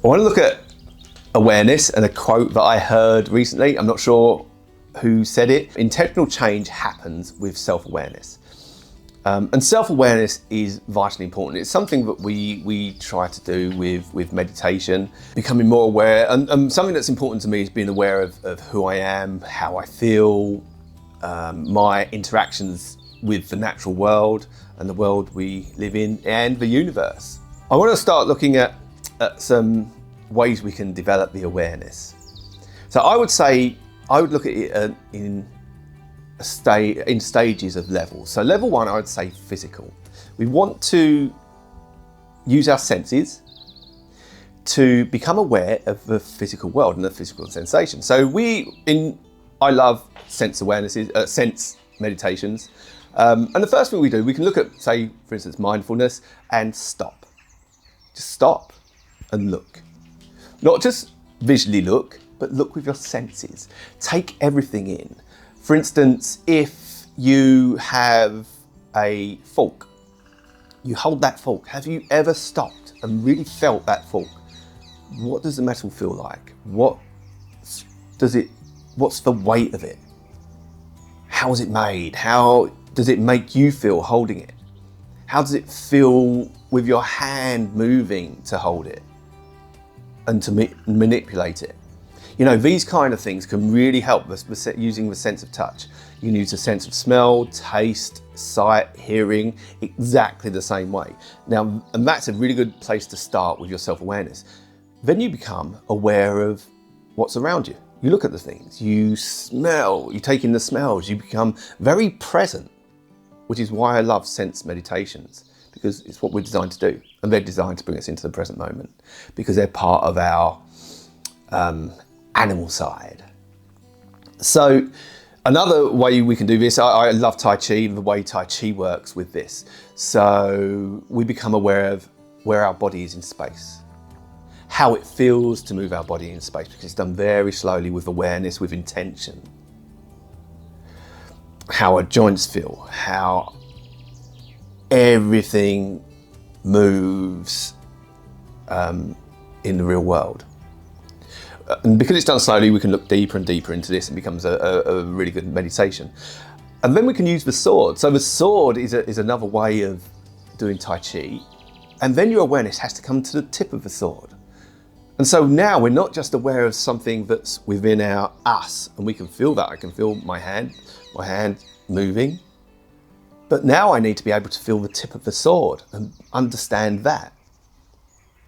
I want to look at awareness and a quote that I heard recently. I'm not sure who said it. Intentional change happens with self-awareness. And self-awareness is vitally important. It's something that we try to do with meditation, becoming more aware. And something that's important to me is being aware of who I am, how I feel, my interactions with the natural world and the world we live in and the universe. I want to start looking at some ways we can develop the awareness. So I would say, I would look at it in stages of levels. So level one, I would say physical. We want to use our senses to become aware of the physical world and the physical sensations. So I love sense awarenesses, sense meditations. And the first thing we do, we can look at, say, for instance, mindfulness and stop. Just stop and look. Not just visually look, but look with your senses. Take everything in. For instance, if you have a fork, you hold that fork. Have you ever stopped and really felt that fork? What does the metal feel like? What's the weight of it? How is it made? How does it make you feel holding it? How does it feel with your hand moving to hold it and to manipulate it? You know, these kind of things can really help us using the sense of touch. You can use the sense of smell, taste, sight, hearing, exactly the same way. Now, and that's a really good place to start with your self-awareness. Then you become aware of what's around you. You look at the things, you smell, you take in the smells, you become very present, which is why I love sense meditations, because it's what we're designed to do. And they're designed to bring us into the present moment because they're part of our animal side. So another way we can do this, I love Tai Chi, the way Tai Chi works with this. So we become aware of where our body is in space, how it feels to move our body in space, because it's done very slowly with awareness, with intention. How our joints feel, how everything moves in the real world. And because it's done slowly, we can look deeper and deeper into this and it becomes a really good meditation. And then we can use the sword. So the sword is another way of doing Tai Chi. And then your awareness has to come to the tip of the sword. And so now we're not just aware of something that's within us, and we can feel that. I can feel my hand moving. But now I need to be able to feel the tip of the sword and understand that.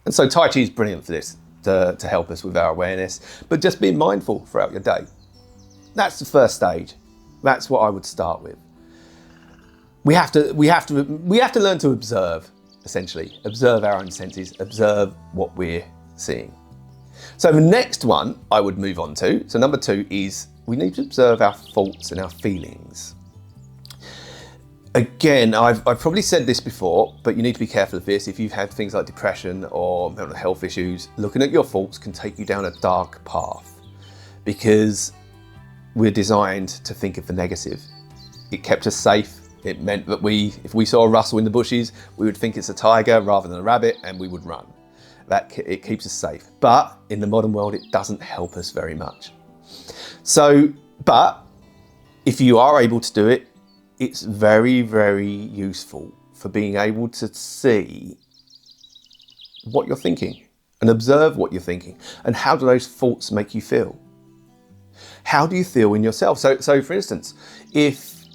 And so Tai Chi is brilliant for this, to help us with our awareness, but just being mindful throughout your day. That's the first stage. That's what I would start with. We have to learn to observe, essentially. Observe our own senses, observe what we're seeing. So the next one I would move on to, so number 2 is we need to observe our thoughts and our feelings. Again, I've probably said this before, but you need to be careful of this. If you've had things like depression or mental health issues, looking at your thoughts can take you down a dark path because we're designed to think of the negative. It kept us safe. It meant that if we saw a rustle in the bushes, we would think it's a tiger rather than a rabbit and we would run. It keeps us safe. But in the modern world, it doesn't help us very much. So, but if you are able to do it, it's very, very useful for being able to see what you're thinking and observe what you're thinking and how do those thoughts make you feel? How do you feel in yourself? So for instance, if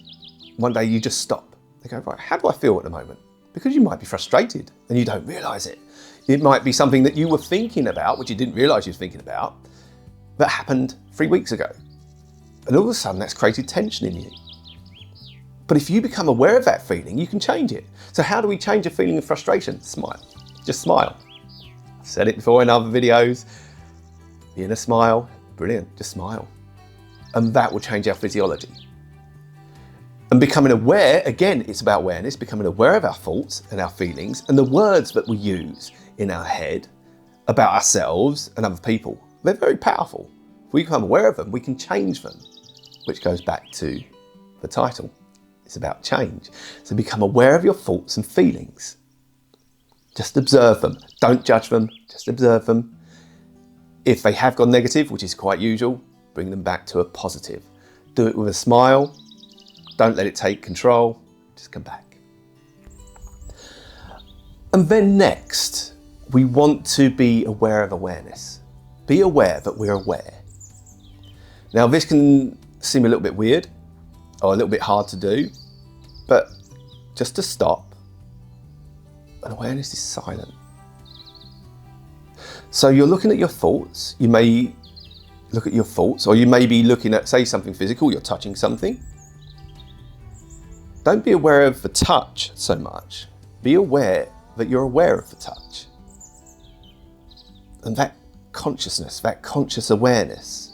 one day you just stop, they go, right, how do I feel at the moment? Because you might be frustrated and you don't realise it. It might be something that you were thinking about, which you didn't realise you were thinking about, that happened 3 weeks ago. And all of a sudden that's created tension in you. But if you become aware of that feeling, you can change it. So how do we change a feeling of frustration? Smile. Just smile. I've said it before in other videos. The inner smile, brilliant, just smile. And that will change our physiology. And becoming aware, again, it's about awareness, becoming aware of our thoughts and our feelings and the words that we use in our head about ourselves and other people. They're very powerful. If we become aware of them, we can change them, which goes back to the title. It's about change. So become aware of your thoughts and feelings. Just observe them. Don't judge them, just observe them. If they have gone negative, which is quite usual, bring them back to a positive. Do it with a smile. Don't let it take control. Just come back. And then next, we want to be aware of awareness. Be aware that we're aware. Now, this can seem a little bit weird or a little bit hard to do, but just to stop, and awareness is silent. So you're looking at your thoughts. You may look at your thoughts, or you may be looking at, say, something physical, you're touching something. Don't be aware of the touch so much. Be aware that you're aware of the touch. And that consciousness, that conscious awareness,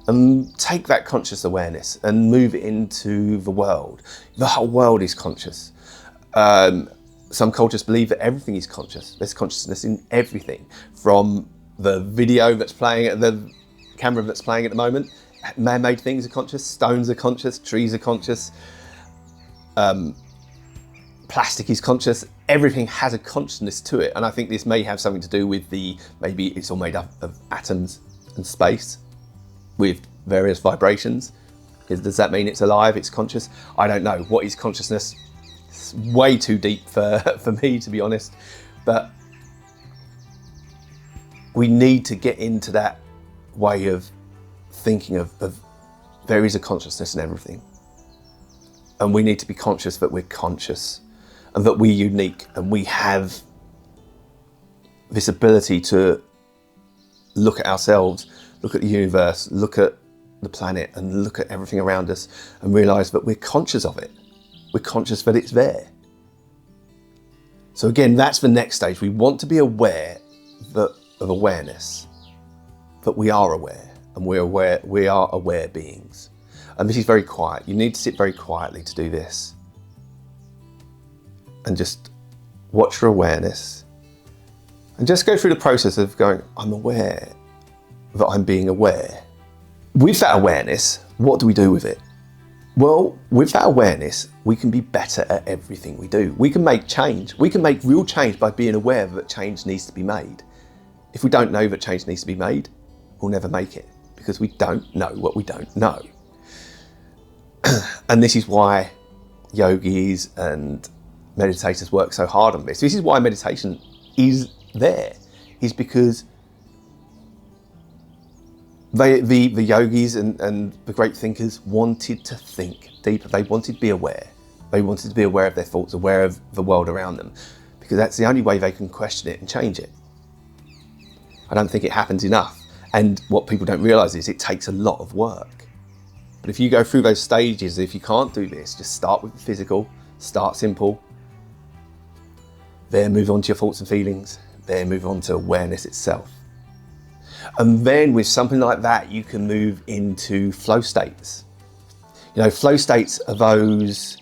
and take that conscious awareness and move it into the world. The whole world is conscious. Some cultures believe that everything is conscious. There's consciousness in everything, from the video that's playing, the camera that's playing at the moment. Man-made things are conscious, stones are conscious, trees are conscious, plastic is conscious. Everything has a consciousness to it. And I think this may have something to do with maybe it's all made up of atoms and space with various vibrations. Does that mean it's alive, it's conscious? I don't know. What is consciousness? It's way too deep for me, to be honest. But we need to get into that way of thinking of there is a consciousness in everything. And we need to be conscious that we're conscious and that we're unique, and we have this ability to look at ourselves, look at the universe, look at the planet, and look at everything around us and realise that we're conscious of it. We're conscious that it's there. So again, that's the next stage. We want to be aware of awareness, that we are aware, and we are aware beings. And this is very quiet. You need to sit very quietly to do this. And just watch your awareness. And just go through the process of going, I'm aware that I'm being aware. With that awareness, what do we do with it? Well, with that awareness, we can be better at everything we do. We can make change. We can make real change by being aware that change needs to be made. If we don't know that change needs to be made, we'll never make it, because we don't know what we don't know. And this is why yogis and meditators work so hard on this. This is why meditation is there, is because the yogis and the great thinkers wanted to think deeper. They wanted to be aware. They wanted to be aware of their thoughts, aware of the world around them, because that's the only way they can question it and change it. I don't think it happens enough. And what people don't realise is it takes a lot of work. But if you go through those stages, if you can't do this, just start with the physical, start simple, then move on to your thoughts and feelings, then move on to awareness itself. And then with something like that, you can move into flow states. You know, flow states are those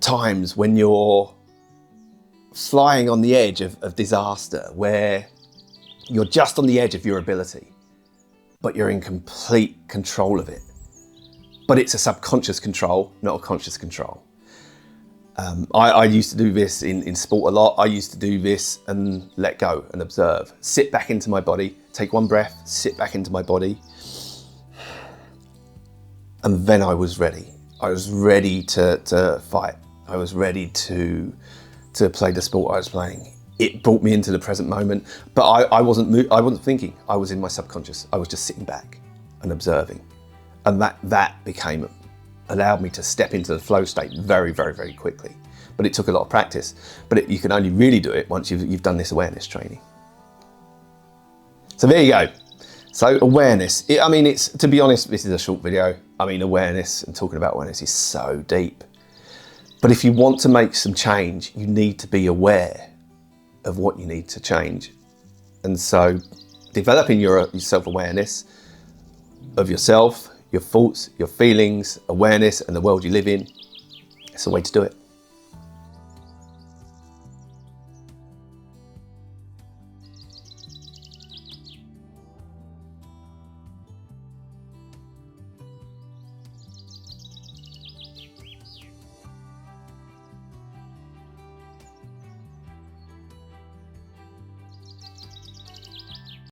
times when you're flying on the edge of disaster, where you're just on the edge of your ability, but you're in complete control of it. But it's a subconscious control, not a conscious control. I used to do this in sport a lot. I used to do this and let go and observe. Sit back into my body, take one breath, sit back into my body. And then I was ready. I was ready to fight. I was ready to play the sport I was playing. It brought me into the present moment, but I wasn't thinking. I was in my subconscious. I was just sitting back and observing. And that allowed me to step into the flow state very, very, very quickly. But it took a lot of practice. But you can only really do it once you've done this awareness training. So there you go. So awareness, to be honest, this is a short video. Awareness and talking about awareness is so deep. But if you want to make some change, you need to be aware of what you need to change. And so developing your self-awareness of yourself, your thoughts, your feelings, awareness, and the world you live in, it's the way to do it.